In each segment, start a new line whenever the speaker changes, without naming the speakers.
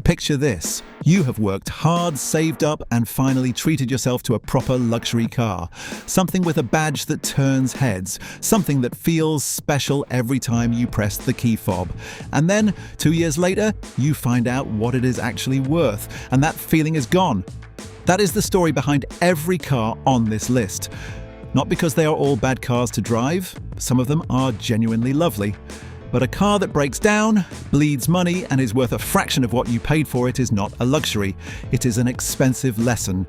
Picture this. You have worked hard, saved up, and finally treated yourself to a proper luxury car. Something with a badge that turns heads. Something that feels special every time you press the key fob. And then, 2 years later, you find out what it is actually worth, and that feeling is gone. That is the story behind every car on this list. Not because they are all bad cars to drive, some of them are genuinely lovely. But a car that breaks down, bleeds money, and is worth a fraction of what you paid for it is not a luxury. It is an expensive lesson.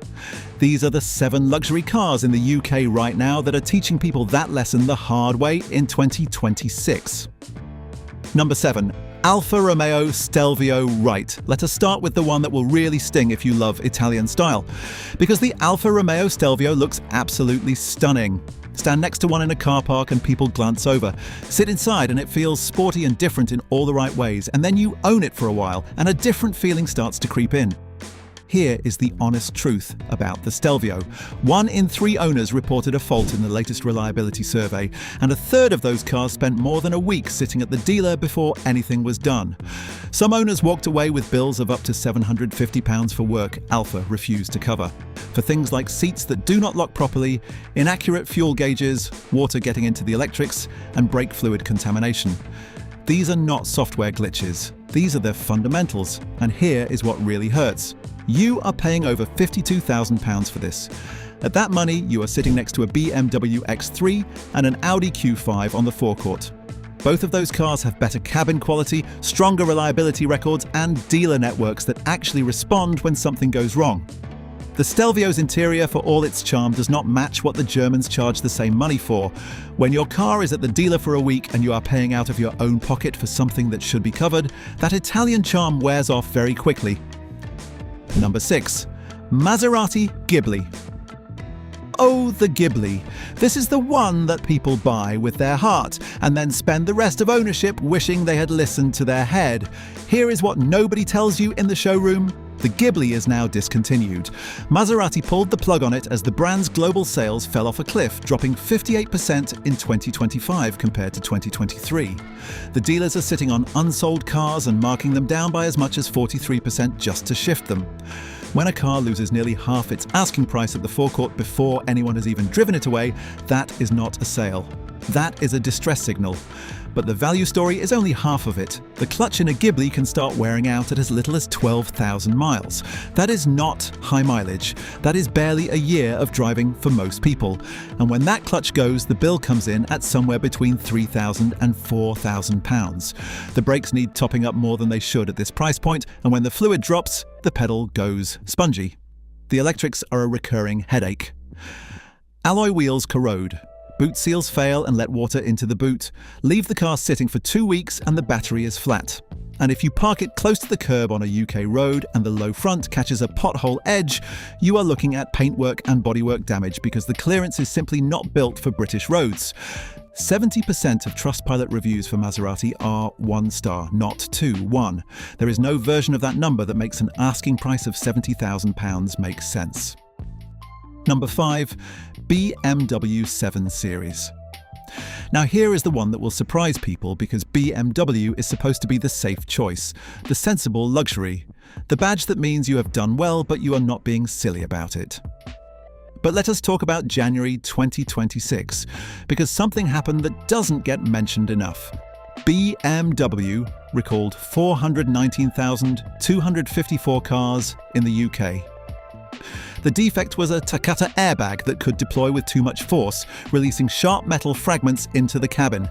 These are the 7 luxury cars in the UK right now that are teaching people that lesson the hard way in 2026. Number 7. Alfa Romeo Stelvio Right. Let us start with the one that will really sting if you love Italian style. Because the Alfa Romeo Stelvio looks absolutely stunning. Stand next to one in a car park and people glance over. Sit inside and it feels sporty and different in all the right ways, and then you own it for a while and a different feeling starts to creep in. Here is the honest truth about the Stelvio. 1 in 3 owners reported a fault in the latest reliability survey, and a third of those cars spent more than a week sitting at the dealer before anything was done. Some owners walked away with bills of up to £750 for work Alfa refused to cover. For things like seats that do not lock properly, inaccurate fuel gauges, water getting into the electrics, and brake fluid contamination. These are not software glitches. These are their fundamentals, and here is what really hurts. You are paying over £52,000 for this. At that money, you are sitting next to a BMW X3 and an Audi Q5 on the forecourt. Both of those cars have better cabin quality, stronger reliability records, and dealer networks that actually respond when something goes wrong. The Stelvio's interior, for all its charm, does not match what the Germans charge the same money for. When your car is at the dealer for a week and you are paying out of your own pocket for something that should be covered, that Italian charm wears off very quickly. Number 6. Maserati Ghibli. Oh, the Ghibli. This is the one that people buy with their heart and then spend the rest of ownership wishing they had listened to their head. Here is what nobody tells you in the showroom. The Ghibli is now discontinued. Maserati pulled the plug on it as the brand's global sales fell off a cliff, dropping 58% in 2025 compared to 2023. The dealers are sitting on unsold cars and marking them down by as much as 43% just to shift them. When a car loses nearly half its asking price at the forecourt before anyone has even driven it away, that is not a sale. That is a distress signal. But the value story is only half of it. The clutch in a Ghibli can start wearing out at as little as 12,000 miles. That is not high mileage. That is barely a year of driving for most people. And when that clutch goes, the bill comes in at somewhere between £3,000 and £4,000. The brakes need topping up more than they should at this price point, and when the fluid drops, the pedal goes spongy. The electrics are a recurring headache. Alloy wheels corrode. Boot seals fail and let water into the boot. Leave the car sitting for 2 weeks and the battery is flat. And if you park it close to the curb on a UK road and the low front catches a pothole edge, you are looking at paintwork and bodywork damage because the clearance is simply not built for British roads. 70% of Trustpilot reviews for Maserati are 1 star, not 2, 1. There is no version of that number that makes an asking price of £70,000 make sense. Number 5. BMW 7 Series. Now here is the one that will surprise people because BMW is supposed to be the safe choice, the sensible luxury, the badge that means you have done well but you are not being silly about it. But let us talk about January 2026, because something happened that doesn't get mentioned enough. BMW recalled 419,254 cars in the UK. The defect was a Takata airbag that could deploy with too much force, releasing sharp metal fragments into the cabin.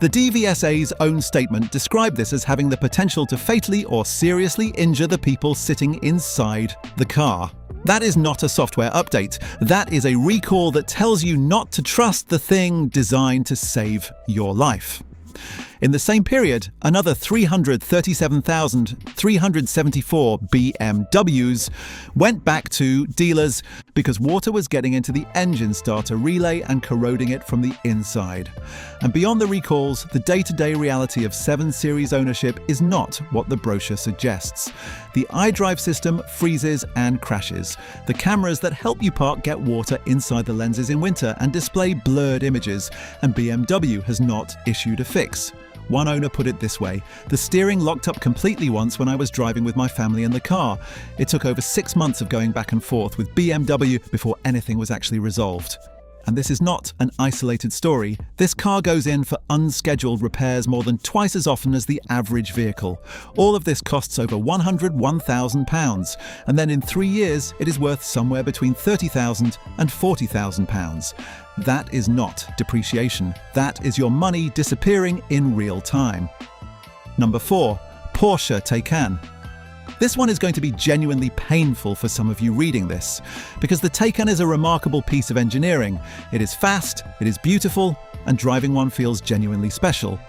The DVSA's own statement described this as having the potential to fatally or seriously injure the people sitting inside the car. That is not a software update. That is a recall that tells you not to trust the thing designed to save your life. In the same period, another 337,374 BMWs went back to dealers because water was getting into the engine starter relay and corroding it from the inside. And beyond the recalls, the day-to-day reality of 7 Series ownership is not what the brochure suggests. The iDrive system freezes and crashes. The cameras that help you park get water inside the lenses in winter and display blurred images, and BMW has not issued a fix. One owner put it this way: "The steering locked up completely once when I was driving with my family in the car. It took over 6 months of going back and forth with BMW before anything was actually resolved." And this is not an isolated story. This car goes in for unscheduled repairs more than twice as often as the average vehicle. All of this costs over £101,000, and then in 3 years it is worth somewhere between £30,000 and £40,000. That is not depreciation. That is your money disappearing in real time. Number 4. Porsche Taycan. This one is going to be genuinely painful for some of you reading this, because the Taycan is a remarkable piece of engineering. It is fast, it is beautiful, and driving one feels genuinely special.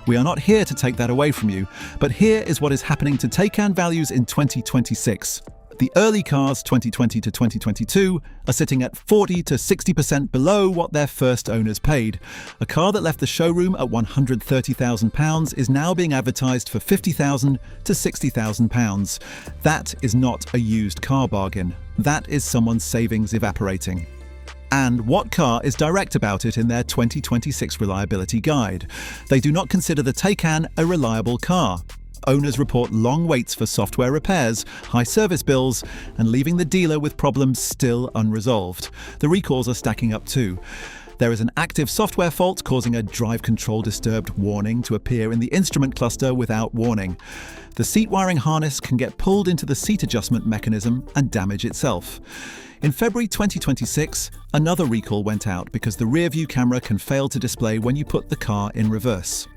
We are not here to take that away from you, but here is what is happening to Taycan values in 2026. The early cars, 2020 to 2022, are sitting at 40 to 60% below what their first owners paid. A car that left the showroom at £130,000 is now being advertised for £50,000 to £60,000. That is not a used car bargain. That is someone's savings evaporating. And What Car is direct about it in their 2026 reliability guide. They do not consider the Taycan a reliable car. Owners report long waits for software repairs, high service bills, and leaving the dealer with problems still unresolved. The recalls are stacking up too. There is an active software fault causing a drive control disturbed warning to appear in the instrument cluster without warning. The seat wiring harness can get pulled into the seat adjustment mechanism and damage itself. In February 2026, another recall went out because the rear-view camera can fail to display when you put the car in reverse.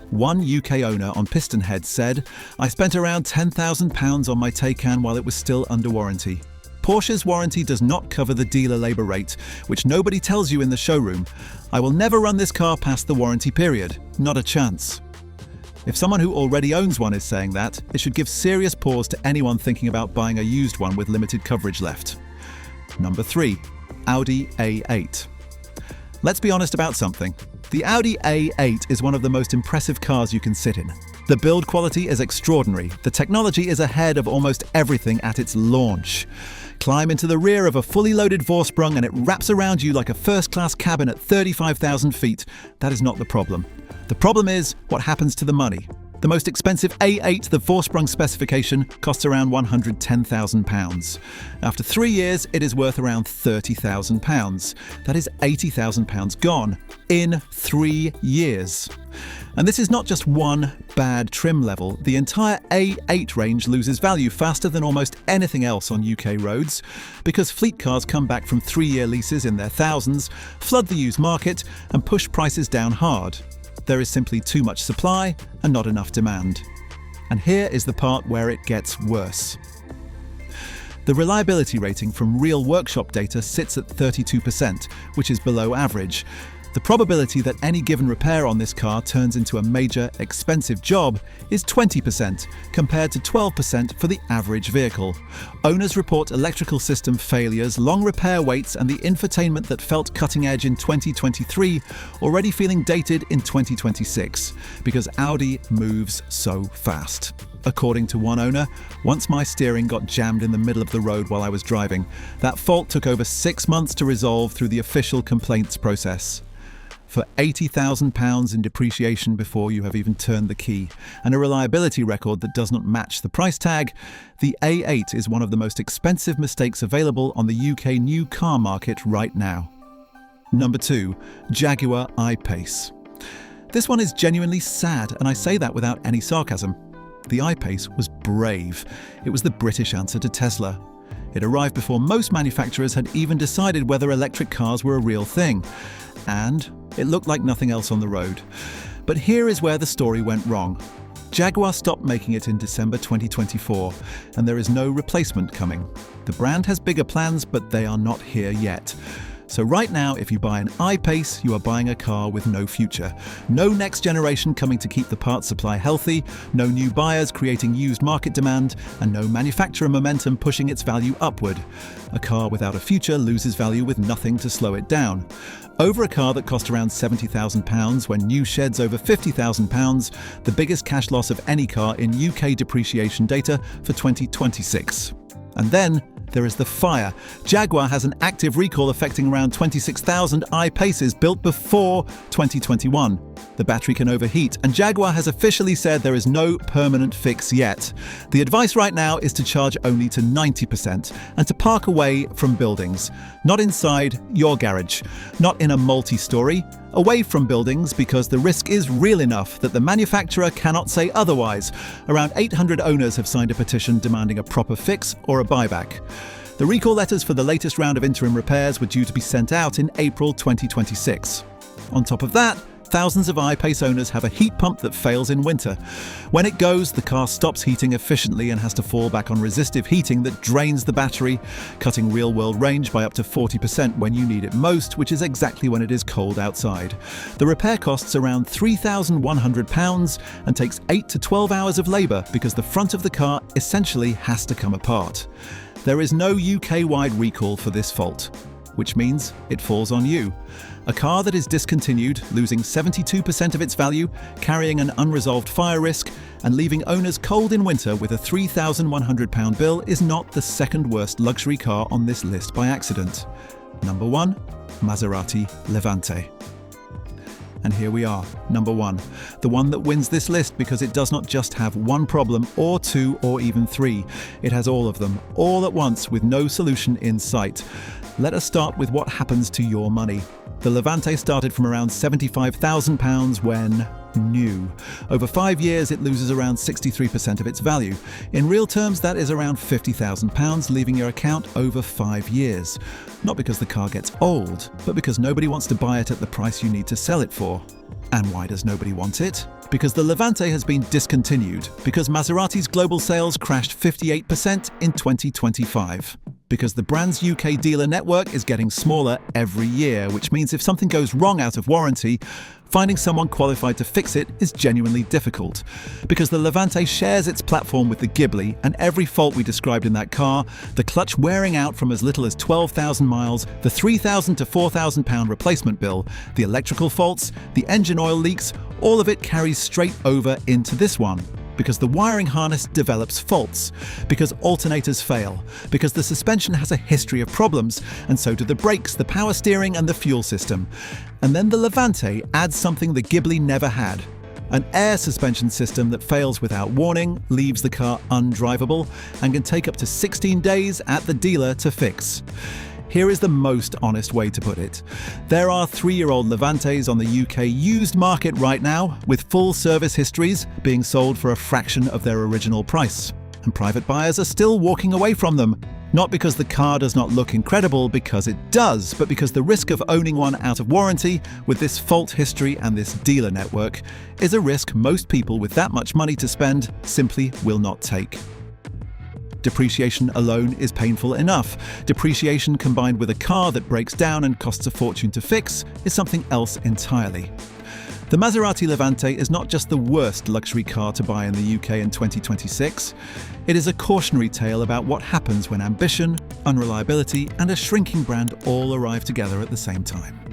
One UK owner on PistonHead said, "I spent around £10,000 on my Taycan while it was still under warranty." Porsche's warranty does not cover the dealer labour rate, which nobody tells you in the showroom. "I will never run this car past the warranty period. Not a chance." If someone who already owns one is saying that, it should give serious pause to anyone thinking about buying a used one with limited coverage left. Number 3. Audi A8. Let's be honest about something. The Audi A8 is one of the most impressive cars you can sit in. The build quality is extraordinary. The technology is ahead of almost everything at its launch. Climb into the rear of a fully loaded Vorsprung and it wraps around you like a first-class cabin at 35,000 feet. That is not the problem. The problem is what happens to the money. The most expensive A8, the Vorsprung specification, costs around £110,000. After 3 years, it is worth around £30,000. That is £80,000 gone in 3 years. And this is not just one bad trim level. The entire A8 range loses value faster than almost anything else on UK roads, because fleet cars come back from 3-year leases in their thousands, flood the used market, and push prices down hard. There is simply too much supply and not enough demand. And here is the part where it gets worse. The reliability rating from real workshop data sits at 32%, which is below average. The probability that any given repair on this car turns into a major, expensive job is 20%, compared to 12% for the average vehicle. Owners report electrical system failures, long repair waits, and the infotainment that felt cutting edge in 2023 already feeling dated in 2026, because Audi moves so fast. According to one owner, "Once my steering got jammed in the middle of the road while I was driving. That fault took over 6 months to resolve through the official complaints process." For £80,000 in depreciation before you have even turned the key, and a reliability record that does not match the price tag, the A8 is one of the most expensive mistakes available on the UK new car market right now. Number 2. Jaguar I-Pace. This one is genuinely sad, and I say that without any sarcasm. The I-Pace was brave. It was the British answer to Tesla. It arrived before most manufacturers had even decided whether electric cars were a real thing. And it looked like nothing else on the road. But here is where the story went wrong. Jaguar stopped making it in December 2024, and there is no replacement coming. The brand has bigger plans, but they are not here yet. So right now, if you buy an I-Pace, you are buying a car with no future. No next generation coming to keep the parts supply healthy, no new buyers creating used market demand, and no manufacturer momentum pushing its value upward. A car without a future loses value with nothing to slow it down. Over a car that cost around £70,000 when new sheds over £50,000, the biggest cash loss of any car in UK depreciation data for 2026. And then there is the fire. Jaguar has an active recall affecting around 26,000 I-Paces built before 2021. The battery can overheat, and Jaguar has officially said there is no permanent fix yet. The advice right now is to charge only to 90% and to park away from buildings. Not inside your garage, not in a multi-story, away from buildings because the risk is real enough that the manufacturer cannot say otherwise. Around 800 owners have signed a petition demanding a proper fix or a buyback. The recall letters for the latest round of interim repairs were due to be sent out in April 2026. On top of that, thousands of I-Pace owners have a heat pump that fails in winter. When it goes, the car stops heating efficiently and has to fall back on resistive heating that drains the battery, cutting real-world range by up to 40% when you need it most, which is exactly when it is cold outside. The repair costs around £3,100 and takes 8 to 12 hours of labour because the front of the car essentially has to come apart. There is no UK-wide recall for this fault, which means it falls on you. A car that is discontinued, losing 72% of its value, carrying an unresolved fire risk, and leaving owners cold in winter with a £3,100 bill is not the second worst luxury car on this list by accident. Number 1, Maserati Levante. And here we are, number 1, the one that wins this list because it does not just have one problem or two or even three. It has all of them, all at once with no solution in sight. Let us start with what happens to your money. The Levante started from around £75,000 when new. Over 5 years, it loses around 63% of its value. In real terms, that is around £50,000, leaving your account over 5 years. Not because the car gets old, but because nobody wants to buy it at the price you need to sell it for. And why does nobody want it? Because the Levante has been discontinued. Because Maserati's global sales crashed 58% in 2025. Because the brand's UK dealer network is getting smaller every year, which means if something goes wrong out of warranty, finding someone qualified to fix it is genuinely difficult. Because the Levante shares its platform with the Ghibli, and every fault we described in that car, the clutch wearing out from as little as 12,000 miles, the £3,000 to £4,000 replacement bill, the electrical faults, the engine oil leaks, all of it carries straight over into this one. Because the wiring harness develops faults, because alternators fail, because the suspension has a history of problems, and so do the brakes, the power steering and the fuel system. And then the Levante adds something the Ghibli never had. An air suspension system that fails without warning, leaves the car undrivable, and can take up to 16 days at the dealer to fix. Here is the most honest way to put it. There are 3-year-old Levantes on the UK used market right now, with full service histories being sold for a fraction of their original price. And private buyers are still walking away from them. Not because the car does not look incredible, because it does, but because the risk of owning one out of warranty, with this fault history and this dealer network, is a risk most people with that much money to spend simply will not take. Depreciation alone is painful enough. Depreciation combined with a car that breaks down and costs a fortune to fix is something else entirely. The Maserati Levante is not just the worst luxury car to buy in the UK in 2026. It is a cautionary tale about what happens when ambition, unreliability, and a shrinking brand all arrive together at the same time.